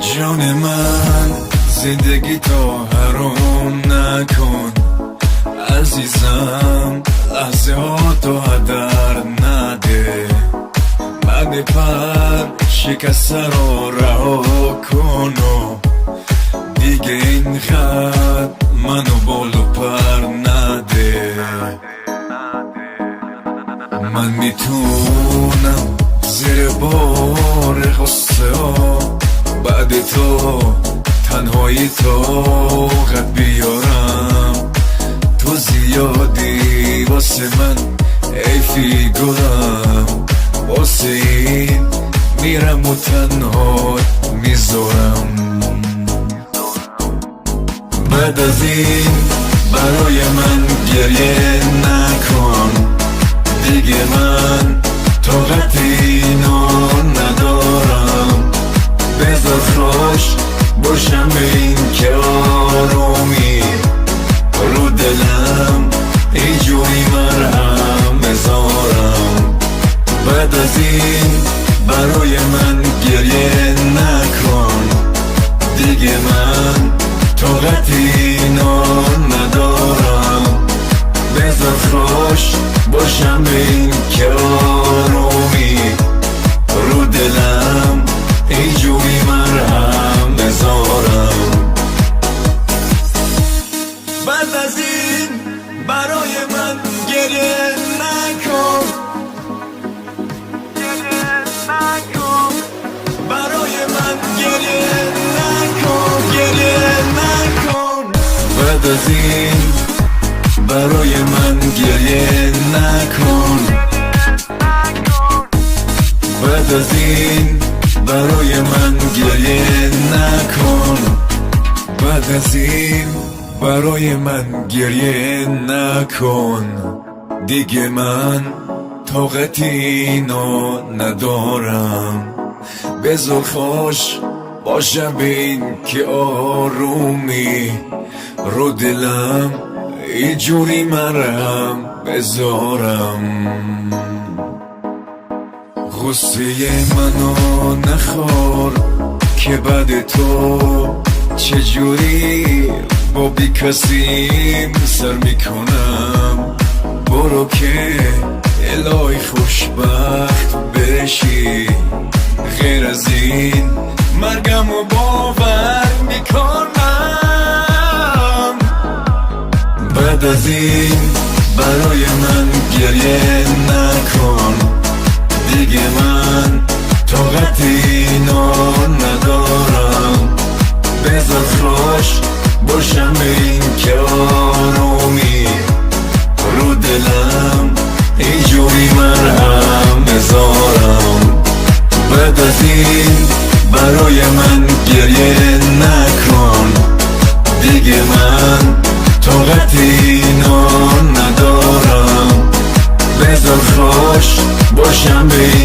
جان من زندگی تو حرام نکن عزیزم، لحظه ها تو هدر نده. من پر شکسته رو رها کن و دیگه این خط منو بال و پر نده. من میتونم زیر بار غصه ها بعد تو تنهایی طاقت بیارم. تو زیادی واسه من ای فیگورم، واسه این میرم و تنها میذارم. بعد از این برای من گریه نکن دیگه، من طاقت اینو ندارم. بذار خوش باشم به این که آرومی رو دلم اینجوری مرهم بذارم. بعد از این برای من گریه نکن دیگه، من طاقت اینو ندارم. بذار خوش باشم به این که آرومی رو دلم اینجوری مرهم بذارم. بعد از این برای من گریه نکن، برای من گریه نکن. بعد از این برای من گریه نکن. بعد از این برای من گریه نکن. بعد از این برای من گریه نکن دیگه، من طاقت اینو ندارم. بذار خوش باشم به این که آرومی رو دلم اینجوری مرهم بذارم. غصه منو نخور که بعد تو چجوری با بی کسیم سر میکنم. برو که الهی خوشبخت بشی، غیر از این مرگم و باور میکنم. بعد از این برای من گریه نکن دیگه، من طاقت اینو ندارم. بذار خوش باشم به این که آرومی رو دلم اینجوری مرهم بذارم. بعد از این برای من گریه نکن دیگه، من طاقت اینو ندارم. بذار خوش باشم به این